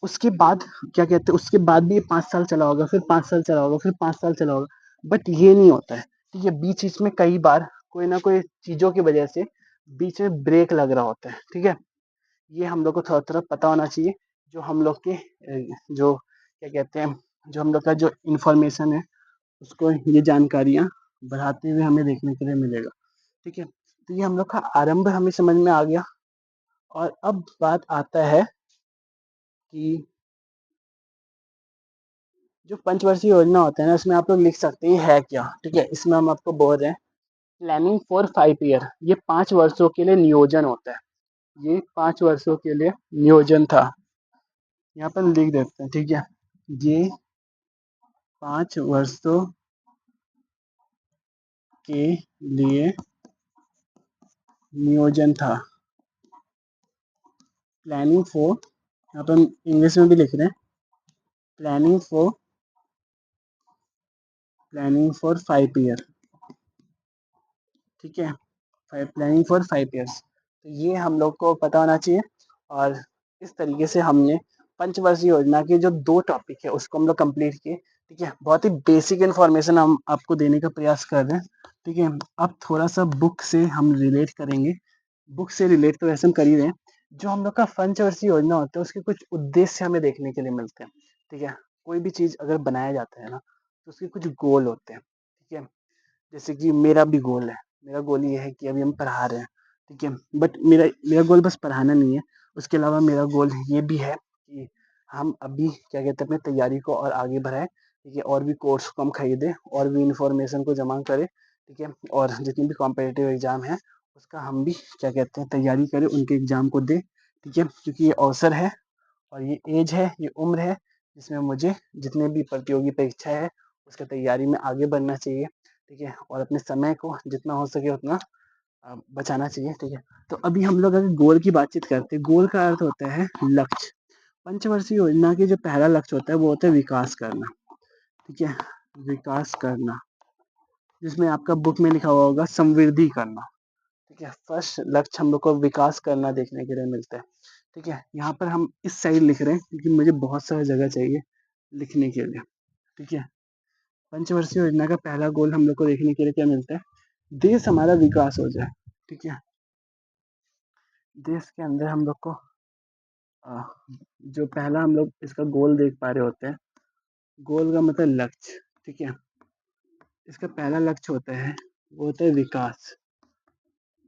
उसके बाद, क्या कहते हैं, उसके बाद भी ये 5 साल चला होगा, फिर 5 साल चला होगा, फिर 5 साल चला होगा, बट ये नहीं होता है, ठीक है? बीच-बीच में कई बार कोई ना कोई चीज़ों की वजह से बीच में ब्रेक लग रहा होता है, ठीक है? ये हम लोग को थोड़ा-थोड़ा पता होना चाहिए, जो हम लोग के जो, क्या कहते हैं, जो हम लोग का जो इन्फॉर्मेशन है, उसको ये जानकारियाँ बढ़ाते हुए हमें देखने के लिए मिलेगा, ठीक है? तो ये हम लोग का आरंभ हमें समझ में आ गया, और अब बात आता है कि जो पंचवर्षीय योजना होता है ना, इसमें आप लोग लिख सकते हैं है क्या, ठीक है? इसमें हम आपको बोल रहे हैं प्लानिंग फॉर 5 ईयर, ये 5 वर्षों के लिए नियोजन होता है, ये 5 वर्षों के लिए नियोजन था। यहाँ पर लिख देते हैं, ठीक है? ये 5 वर्षों के लिए नियोजन था। प्लानिंग फॉर, यहाँ पर हम इंग्लिश में भी लिख रहे हैं, प्लानिंग फॉर 5 ईयर, ठीक है, प्लानिंग फॉर 5 ईयर्स। तो ये हम लोग को पता होना चाहिए। और इस तरीके से हमने पंचवर्षीय योजना के जो 2 टॉपिक है उसको हम लोग कंप्लीट किए। ठीक है, बहुत ही बेसिक इन्फॉर्मेशन हम आपको देने का प्रयास कर रहे हैं। ठीक है, अब थोड़ा सा बुक से हम रिलेट करेंगे। बुक से रिलेट तो वैसे हम कर ही रहे हैं। जो हम लोग का पंचवर्षीय योजना होता है उसके कुछ उद्देश्य हमें देखने के लिए मिलते हैं। ठीक है, कोई भी चीज़ अगर बनाया जाता है ना तो उसके कुछ गोल होते हैं। ठीक है, जैसे कि मेरा भी गोल है, मेरा गोल ये है कि अभी हम पढ़ा रहे हैं। ठीक है, बट मेरा मेरा गोल बस पढ़ाना नहीं है, उसके अलावा मेरा गोल ये भी है कि हम अभी क्या कहते हैं अपनी तैयारी को और आगे बढ़ाएं। ठीक है, और भी कोर्स को हम खरीदें और भी इंफॉर्मेशन को जमा करें। ठीक है, और जितनी भी कॉम्पिटिटिव एग्जाम है उसका हम भी क्या कहते हैं तैयारी करें, उनके एग्जाम को दें। ठीक है, क्योंकि ये अवसर है और ये एज है, ये उम्र है जिसमें मुझे जितने भी प्रतियोगी परीक्षा है उसका तैयारी में आगे बढ़ना चाहिए। ठीक है, और अपने समय को जितना हो सके उतना बचाना चाहिए। ठीक है, तो अभी हम लोग अगर गोल की बातचीत करते हैं, गोल का अर्थ होता है लक्ष्य। पंचवर्षीय योजना के जो पहला लक्ष्य होता है वो होता है विकास करना। ठीक है, विकास करना, जिसमें आपका बुक में लिखा हुआ होगा समृद्धि करना। ठीक है, फर्स्ट लक्ष्य हम लोग को विकास करना देखने के लिए मिलता है। ठीक है, यहाँ पर हम इस साइड लिख रहे हैं क्योंकि मुझे बहुत सारी जगह चाहिए लिखने के लिए। ठीक है, पंचवर्षीय योजना का पहला गोल हम लोग को देखने के लिए क्या मिलता है, देश हमारा विकास हो जाए। ठीक है, देश के अंदर हम लोग को अ, जो पहला हम लोग इसका गोल देख पा रहे होते हैं, गोल का मतलब लक्ष्य। ठीक है, इसका पहला लक्ष्य होता है वो होता है विकास,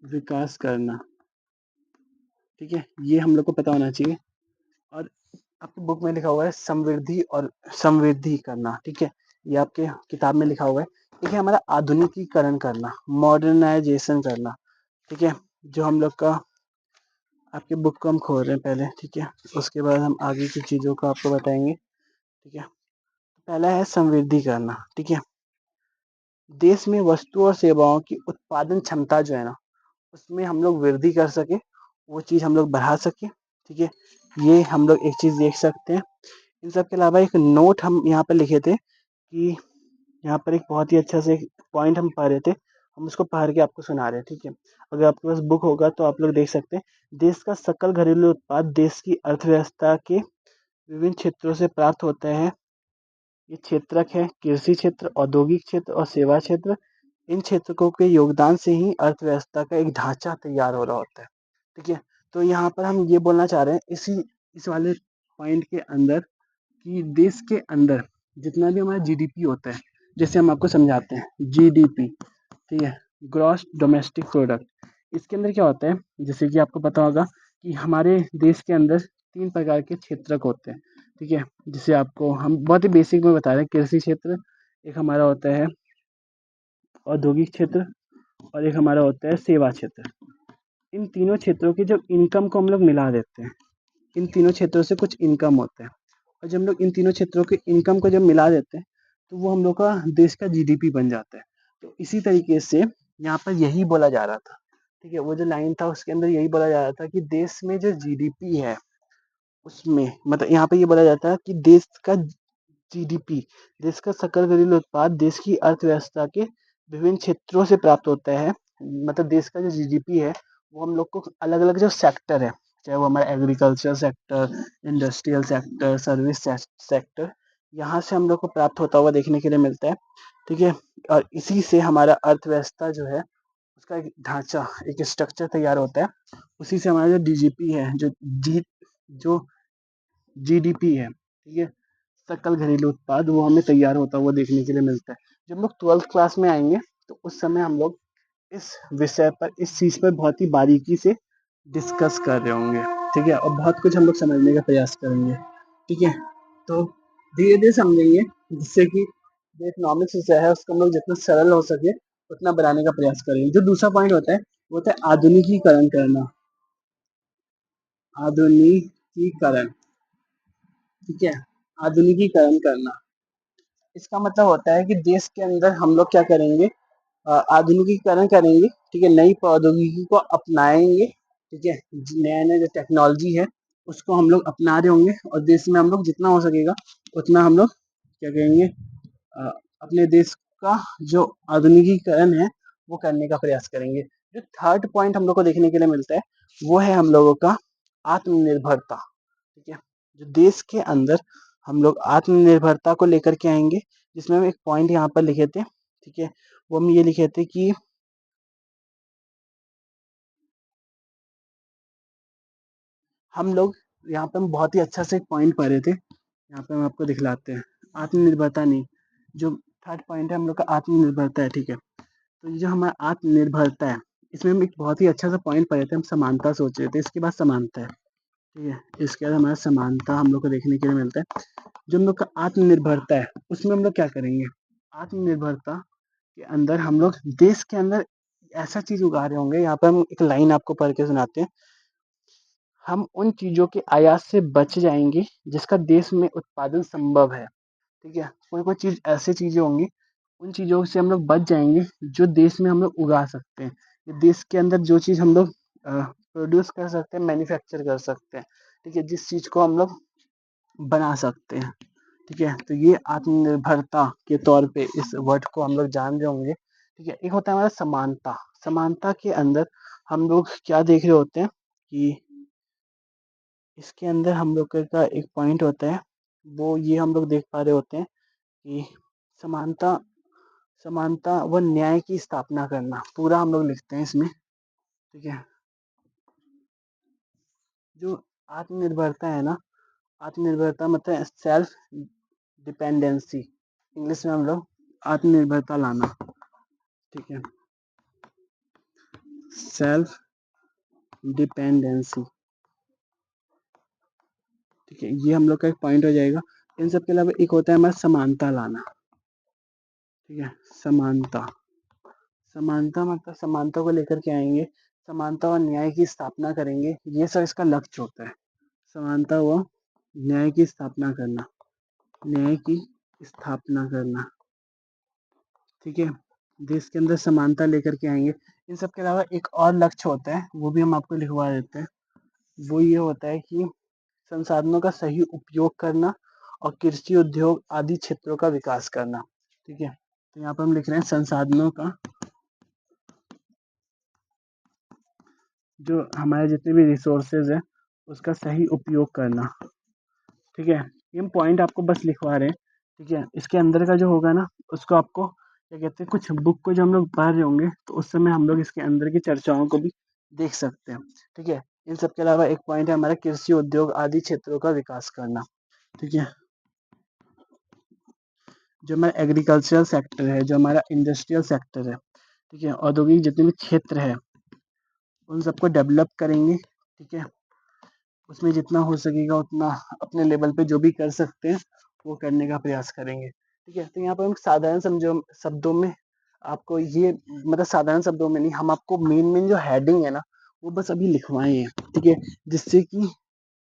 विकास करना। ठीक है, ये हम लोग को पता होना चाहिए। और आपकी बुक में लिखा हुआ है समृद्धि और समृद्धि करना। ठीक है, ये आपके किताब में लिखा हुआ है। ठीक है, हमारा आधुनिकीकरण करना, मॉडर्नाइजेशन करना। ठीक है, जो हम लोग का आपके बुक को हम खोल रहे हैं पहले। ठीक है, उसके बाद हम आगे की चीज़ों को आपको बताएंगे। ठीक है, पहला है समृद्धि करना। ठीक है, देश में वस्तु और सेवाओं की उत्पादन क्षमता जो है ना उसमें हम लोग वृद्धि कर सके, वो चीज़ हम लोग बढ़ा सके। ठीक है, ये हम लोग एक चीज़ देख सकते हैं। इन सब के अलावा एक नोट हम यहाँ पर लिखे थे कि यहाँ पर एक बहुत ही अच्छा से एक पॉइंट हम पढ़ रहे थे, हम उसको पढ़ के आपको सुना रहे हैं। ठीक है, अगर आपके पास बुक होगा तो आप लोग देख सकते हैं। देश का सकल घरेलू उत्पाद देश की अर्थव्यवस्था के विभिन्न क्षेत्रों से प्राप्त होता है। ये क्षेत्रक है कृषि क्षेत्र, औद्योगिक क्षेत्र और सेवा क्षेत्र। इन क्षेत्रकों के योगदान से ही अर्थव्यवस्था का एक ढांचा तैयार हो रहा होता है। ठीक है, तो यहाँ पर हम ये बोलना चाह रहे हैं इस वाले पॉइंट के अंदर कि देश के अंदर जितना भी हमारा जीडीपी होता है, जैसे हम आपको समझाते हैं जीडीपी, ठीक है, ग्रॉस डोमेस्टिक प्रोडक्ट। इसके अंदर क्या होता है, जैसे कि आपको पता होगा कि हमारे देश के अंदर 3 प्रकार के क्षेत्रक होते हैं। ठीक है, जिसे आपको हम बहुत ही बेसिक में बता रहे हैं, कृषि क्षेत्र, एक हमारा होता है औद्योगिक क्षेत्र और एक हमारा होता है सेवा क्षेत्र। इन तीनों क्षेत्रों की जब इनकम को हम लोग मिला देते हैं, इन तीनों क्षेत्रों से कुछ इनकम होते हैं, और जब हम लोग इन तीनों क्षेत्रों के इनकम को जब मिला देते हैं तो वो हम लोग का देश का जीडीपी बन जाता है। तो इसी तरीके से यहाँ पर यही बोला जा रहा था। ठीक है, वो जो लाइन था उसके अंदर यही बोला जा रहा था कि देश में जो जीडीपी है उसमें मतलब यहाँ पे ये बोला जाता है कि देश का जीडीपी, देश का सकल घरेलू उत्पाद देश की अर्थव्यवस्था के विभिन्न क्षेत्रों से प्राप्त होता है। मतलब देश का जो जीडीपी है वो हम लोग को अलग अलग जो सेक्टर है, चाहे वो हमारा agriculture sector, industrial sector, service sector, यहाँ से हम लोग को प्राप्त होता हुआ देखने के लिए मिलता है। ठीक है, और इसी से हमारा अर्थव्यवस्था जो है उसका एक ढांचा, एक स्ट्रक्चर तैयार होता है। उसी से हमारा जो डीजीपी है, जो जीडीपी है, ठीक है, सकल घरेलू उत्पाद, वो हमें तैयार होता हुआ देखने के लिए मिलता है। जब हम लोग 12th क्लास में आएंगे तो उस समय हम लोग इस विषय पर, इस चीज़ पर बहुत ही बारीकी से डिस्कस कर रहे होंगे। ठीक है, और बहुत कुछ हम लोग समझने का प्रयास करेंगे। ठीक है, तो धीरे धीरे समझेंगे जिससे कि जो इकोनॉमिक्स विषय है उसको हम लोग जितना सरल हो सके उतना बनाने का प्रयास करेंगे। जो दूसरा पॉइंट होता है वो होता है आधुनिकीकरण करना, आधुनिकीकरण। ठीक है, आधुनिकीकरण करना, इसका मतलब होता है कि देश के अंदर हम लोग क्या करेंगे, आधुनिकीकरण करेंगे, ठीक है, नई प्रौद्योगिकी को अपनाएंगे, ठीक है, नया नया जो टेक्नोलॉजी है उसको हम लोग अपना रहे होंगे, और देश में हम लोग जितना हो सकेगा उतना हम लोग क्या कहेंगे, अपने देश का जो आधुनिकीकरण है वो करने का प्रयास करेंगे। जो थर्ड पॉइंट हम लोग को देखने के लिए मिलता है वो है हम लोगों का आत्मनिर्भरता, ठीक है, जो देश के अंदर हम लोग आत्मनिर्भरता को लेकर के आएंगे, जिसमें हम एक पॉइंट यहाँ पर लिखे थे, ठीक है, वो हम ये लिखे थे कि हम लोग यहाँ पे हम बहुत ही अच्छा से एक पॉइंट पढ़े थे, यहाँ पे हम आपको दिखलाते हैं। आत्मनिर्भरता नहीं, जो थर्ड पॉइंट है हम लोग का आत्मनिर्भरता है, ठीक है, तो ये जो हमारा आत्मनिर्भरता है इसमें हम एक बहुत ही अच्छा सा पॉइंट पढ़े थे, हम समानता सोच रहे थे, इसके बाद समानता है, ठीक है, इसके बाद हमारा समानता हम लोग को देखने के लिए मिलता है। जो हम लोग का आत्मनिर्भरता है उसमें हम लोग क्या करेंगे, आत्मनिर्भरता के अंदर हम लोग देश के अंदर ऐसा चीज उगा रहे होंगे, यहाँ पे हम एक लाइन आपको पढ़ के सुनाते हैं, हम उन चीजों के आयात से बच जाएंगे जिसका देश में उत्पादन संभव है, ठीक है, कोई कोई चीज ऐसी चीजें होंगी उन चीजों से हम लोग बच जाएंगे जो देश में हम लोग उगा सकते हैं, ये देश के अंदर जो चीज हम लोग प्रोड्यूस कर सकते हैं, मैन्युफैक्चर कर सकते हैं, ठीक है, जिस चीज को हम लोग बना सकते हैं, ठीक है, तो ये आत्मनिर्भरता के तौर पे इस वर्ड को हम लोग जान रहे होंगे, ठीक है। एक होता है हमारा समानता, समानता के अंदर हम लोग क्या देख रहे होते हैं कि इसके अंदर हम लोग का एक पॉइंट होता है, वो ये हम लोग देख पा रहे होते हैं कि समानता, समानता व न्याय की स्थापना करना, पूरा हम लोग लिखते हैं इसमें, ठीक है। जो आत्मनिर्भरता है ना, आत्मनिर्भरता मतलब सेल्फ डिपेंडेंसी, इंग्लिश में हम लोग आत्मनिर्भरता लाना, ठीक है, सेल्फ डिपेंडेंसी, ठीक है, ये हम लोग का एक पॉइंट हो जाएगा। इन सब के अलावा एक होता है हमारा समानता लाना, ठीक है, समानता, समानता मतलब समानता को लेकर के आएंगे, समानता और न्याय की स्थापना करेंगे, ये सब इसका लक्ष्य होता है, समानता व न्याय की स्थापना करना, न्याय की स्थापना करना, ठीक है, देश के अंदर समानता लेकर के आएंगे। इन सब के अलावा एक और लक्ष्य होता है, वो भी हम आपको लिखवा देते हैं, वो ये होता है कि संसाधनों का सही उपयोग करना और कृषि उद्योग आदि क्षेत्रों का विकास करना, ठीक है, तो यहाँ पर हम लिख रहे हैं संसाधनों का, जो हमारे जितने भी रिसोर्सेज है उसका सही उपयोग करना, ठीक है, ये हम पॉइंट आपको बस लिखवा रहे हैं, ठीक है, इसके अंदर का जो होगा ना उसको आपको क्या कहते हैं, कुछ बुक को जो हम लोग पढ़ रहे होंगे तो उस समय हम लोग इसके अंदर की चर्चाओं को भी देख सकते हैं, ठीक है। इन सब के अलावा एक पॉइंट है हमारा कृषि उद्योग आदि क्षेत्रों का विकास करना, ठीक है, जो हमारा एग्रीकल्चरल सेक्टर है, जो हमारा इंडस्ट्रियल सेक्टर है, ठीक है, औद्योगिक जितने भी क्षेत्र है उन सबको डेवलप करेंगे, ठीक है, उसमें जितना हो सकेगा उतना अपने लेवल पे जो भी कर सकते हैं वो करने का प्रयास करेंगे, ठीक है। तो यहाँ पर हम साधारण समझो शब्दों में आपको ये, मतलब साधारण शब्दों में नहीं, हम आपको मेन मेन जो हेडिंग है ना वो बस अभी लिखवाए हैं, ठीक है, जिससे कि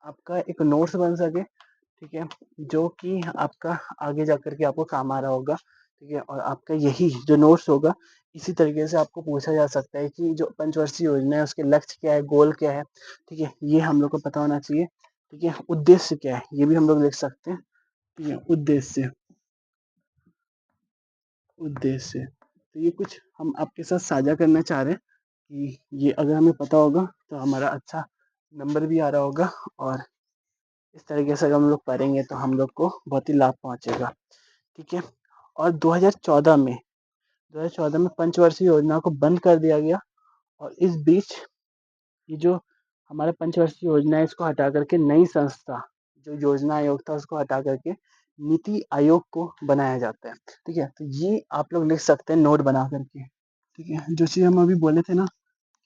आपका एक नोट्स बन सके, ठीक है, जो कि आपका आगे जा कर के आपको काम आ रहा होगा, ठीक है, और आपका यही जो नोट्स होगा इसी तरीके से आपको पूछा जा सकता है कि जो पंचवर्षीय योजना है उसके लक्ष्य क्या है, गोल क्या है, ठीक है, ये हम लोग को पता होना चाहिए, ठीक है, उद्देश्य क्या है ये भी हम लोग लिख सकते हैं, ठीक है, उद्देश्य, उद्देश्य, तो ये कुछ हम आपके साथ साझा करना चाह रहे हैं कि ये अगर हमें पता होगा तो हमारा अच्छा नंबर भी आ रहा होगा, और इस तरीके से अगर हम लोग पढ़ेंगे तो हम लोग को बहुत ही लाभ पहुंचेगा, ठीक है। और 2014 में पंचवर्षीय योजना को बंद कर दिया गया, और इस बीच ये जो हमारा पंचवर्षीय योजना है इसको हटा करके नई संस्था, जो योजना आयोग था उसको हटा करके नीति आयोग को बनाया जाता है, ठीक है, तो ये आप लोग लिख सकते हैं नोट बना करके, ठीक है। जो चीज़ हम अभी बोले थे ना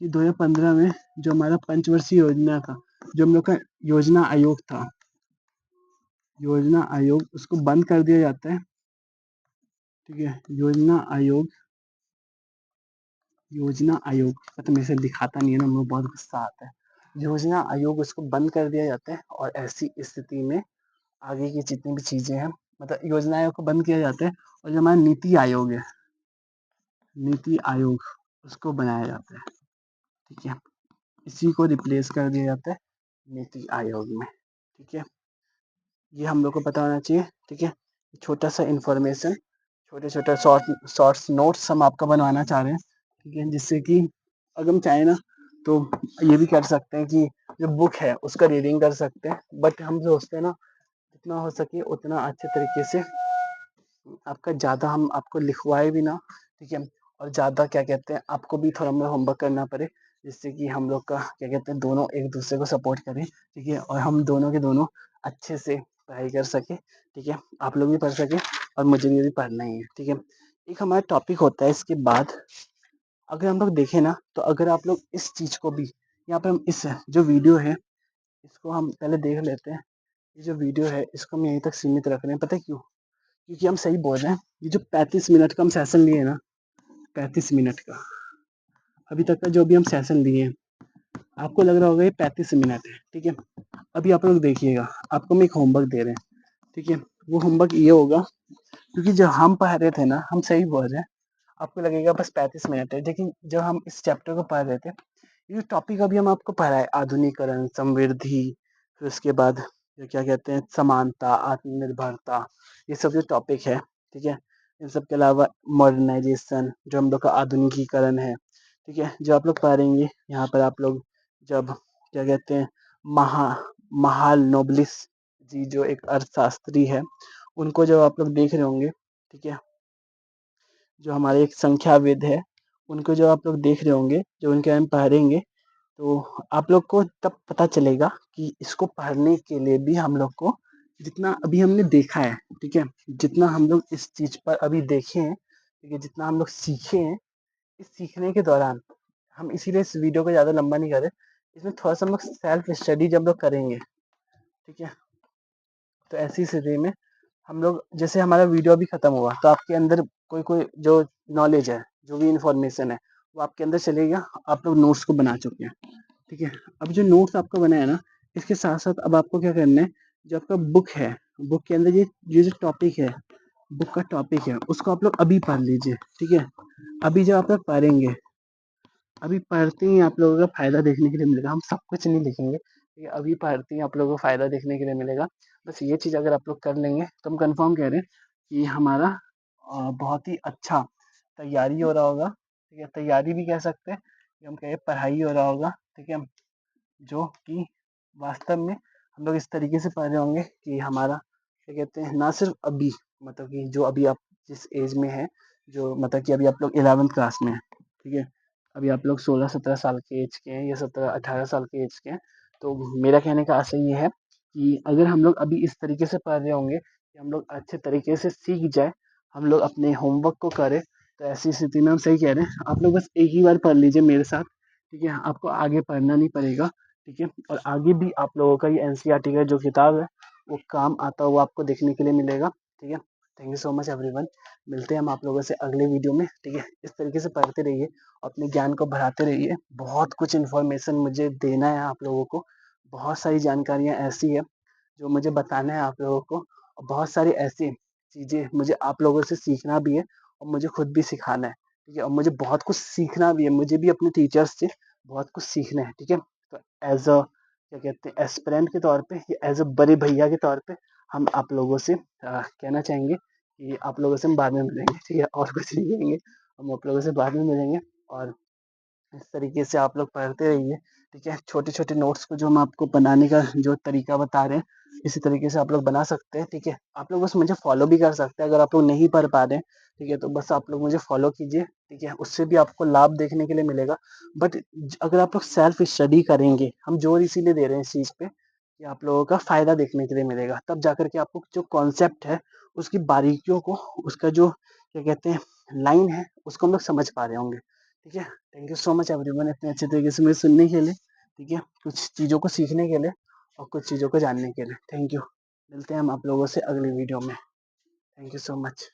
कि 2015 में जो हमारा पंचवर्षीय योजना था, जो हम लोग का योजना आयोग था, योजना आयोग उसको बंद कर दिया जाता है, ठीक है, योजना आयोग, योजना आयोग पता मेरे से दिखाता नहीं है ना, मुझे बहुत गुस्सा आता है, योजना आयोग उसको बंद कर दिया जाता है, और ऐसी स्थिति में आगे की जितनी भी चीजें हैं, मतलब योजना आयोग को बंद किया जाता है, और जो हमारा नीति आयोग है, नीति आयोग उसको बनाया जाता है, ठीक है। इसी को रिप्लेस कर दिया जाता है नीति आयोग में, ठीक है। ये हम लोग को पता होना चाहिए, ठीक है। छोटा सा इन्फॉर्मेशन, छोटे छोटे शॉर्ट्स नोट्स हम आपका बनवाना चाह रहे हैं, ठीक है, जिससे कि अगर हम चाहें ना तो ये भी कर सकते हैं कि जो बुक है उसका रीडिंग कर सकते हैं, बट हम सोचते हैं ना जितना हो सके उतना अच्छे तरीके से आपका ज़्यादा हम आपको लिखवाए भी ना, ठीक है। और ज़्यादा क्या कहते हैं आपको भी थोड़ा बहुत होमवर्क करना पड़े, जिससे कि हम लोग का क्या कहते हैं दोनों एक दूसरे को सपोर्ट करें, ठीक है। और हम दोनों के दोनों अच्छे से पढ़ाई कर सके, ठीक है। आप लोग भी पढ़ सके और मुझे भी पढ़ना ही है, ठीक है। एक हमारा टॉपिक होता है इसके बाद, अगर हम लोग देखें ना तो अगर आप लोग इस चीज़ को भी यहाँ पे हम इस जो वीडियो है इसको हम पहले देख लेते हैं। ये जो वीडियो है इसको हम यहीं तक सीमित रख रहे हैं, पता है क्यों? क्योंकि हम सही बोल रहे हैं। ये जो 35 मिनट का हम सेशन लिए ना, 35 मिनट का अभी तक का जो भी हम सेशन लिए हैं, आपको लग रहा होगा ये 35 मिनट है, ठीक है। अभी आप लोग देखिएगा, आपको हम एक होमवर्क दे रहे हैं, ठीक है। वो होमवर्क ये होगा, क्योंकि जब हम पढ़ रहे थे ना हम सही बोल रहे हैं, आपको लगेगा बस 35 मिनट है, लेकिन जब हम इस चैप्टर को पढ़ रहे थे, ये टॉपिक अभी हम आपको पढ़ा है आधुनिकरण, समृद्धि, फिर उसके बाद ये क्या कहते हैं समानता, आत्मनिर्भरता, ये सब जो टॉपिक है, ठीक है। इन सब के अलावा मॉडर्नाइजेशन जो हम लोग का आधुनिकीकरण है, ठीक है, जो आप लोग पढ़ेंगे यहाँ पर। आप लोग जब क्या कहते हैं महा महाल नोबलिस जी जो एक अर्थशास्त्री है, उनको जब आप लोग देख रहे होंगे, ठीक है, जो हमारे एक संख्याविद है, उनको जो आप लोग देख रहे होंगे, जो उनके बारे में पढ़ेंगे, तो आप लोग को तब पता चलेगा कि इसको पढ़ने के लिए भी हम लोग को जितना अभी हमने देखा है, ठीक है, जितना हम लोग इस चीज़ पर अभी देखे हैं, ठीक है, जितना हम लोग सीखे हैं, इस सीखने के दौरान हम इसीलिए इस वीडियो को ज़्यादा लंबा नहीं कर रहे, इसमें थोड़ा सा हम लोग सेल्फ स्टडी जब लोग करेंगे, ठीक है, तो ऐसी स्थिति में हम लोग जैसे हमारा वीडियो अभी खत्म हुआ तो आपके अंदर कोई कोई जो नॉलेज है, जो भी इंफॉर्मेशन है, वो आपके अंदर चलेगा। आप लोग नोट्स को बना चुके हैं, ठीक है। अब जो नोट्स आपका बना है ना, इसके साथ साथ अब आपको क्या करना है, जो आपका बुक है, बुक के अंदर ये जो टॉपिक है, बुक का टॉपिक है, उसको आप लोग अभी पढ़ लीजिए, ठीक है। अभी जब आप लोग पढ़ेंगे, अभी पढ़ते ही आप लोगों का फ़ायदा देखने के लिए मिलेगा। हम सब कुछ नहीं लिखेंगे, ठीक है, अभी पढ़ते ही आप लोगों को फ़ायदा देखने के लिए मिलेगा। बस ये चीज़ अगर आप लोग कर लेंगे तो हम कंफर्म कह रहे हैं कि हमारा बहुत ही अच्छा तैयारी हो रहा होगा, ठीक है। तैयारी भी कह सकते हैं कि हम कहें पढ़ाई हो रहा होगा, ठीक है, जो कि वास्तव में हम लोग इस तरीके से पढ़ रहे होंगे कि हमारा क्या कहते हैं ना सिर्फ अभी, मतलब कि जो अभी आप जिस एज में है, जो मतलब कि अभी आप लोग 11th क्लास में है, ठीक है, अभी आप लोग 16-17 साल के एज के हैं या 17-18 साल के एज के हैं। तो मेरा कहने का आशय ये है कि अगर हम लोग अभी इस तरीके से पढ़ रहे होंगे कि हम लोग अच्छे तरीके से सीख जाए, हम लोग अपने होमवर्क को करें, तो ऐसी स्थिति में हम सही कह रहे हैं, आप लोग बस एक ही बार पढ़ लीजिए मेरे साथ, ठीक है। आपको आगे पढ़ना नहीं पड़ेगा, ठीक है। और आगे भी आप लोगों का ये एनसीईआरटी का जो किताब है वो काम आता हुआ आपको देखने के लिए मिलेगा, ठीक है। Thank you so much everyone. मिलते हैं हम आप लोगों से अगले वीडियो में, ठीक है। इस तरीके से पढ़ते रहिए, अपने ज्ञान को बढ़ाते रहिए। बहुत कुछ इन्फॉर्मेशन मुझे देना है आप लोगों को, बहुत सारी जानकारियाँ ऐसी है जो मुझे बताना है आप लोगों को, और बहुत सारी ऐसी चीज़ें मुझे आप लोगों से सीखना भी है और मुझे खुद भी सिखाना है, ठीक है। और मुझे बहुत कुछ सीखना भी है, मुझे भी अपने टीचर्स से बहुत कुछ सीखना है, ठीक है। तो एज अ क्या कहते हैं एस्पिरेंट के तौर पे या एज अ बड़े भैया के तौर पे हम आप लोगों से कहना चाहेंगे कि आप लोगों से हम बाद में मिलेंगे, ठीक है, और कुछ नहीं कहेंगे, हम आप लोगों से बाद में मिलेंगे। और इस तरीके से आप लोग पढ़ते रहिए, ठीक है। छोटे-छोटे नोट्स को जो हम आपको बनाने का जो तरीका बता रहे हैं, इसी तरीके से आप लोग बना सकते हैं, ठीक है। आप लोग बस मुझे फ़ॉलो भी कर सकते हैं, अगर आप लोग नहीं पढ़ पा रहे हैं, ठीक है, तो बस आप लोग मुझे फ़ॉलो कीजिए, ठीक है, उससे भी आपको लाभ देखने के लिए मिलेगा। बट अगर आप लोग सेल्फ स्टडी करेंगे, हम जोर इसीलिए दे रहे हैं इस चीज़ पे कि आप लोगों का फ़ायदा देखने के लिए मिलेगा, तब जाकर के आपको जो कॉन्सेप्ट है, उसकी बारीकियों को, उसका जो क्या कहते हैं लाइन है, उसको हम लोग समझ पा रहे होंगे, ठीक है। Thank you so much everyone इतने अच्छे तरीके से मुझे सुनने के लिए, ठीक है, कुछ चीज़ों को सीखने के लिए और कुछ चीज़ों को जानने के लिए। Thank you. मिलते हैं हम आप लोगों से अगली वीडियो में। Thank you so much.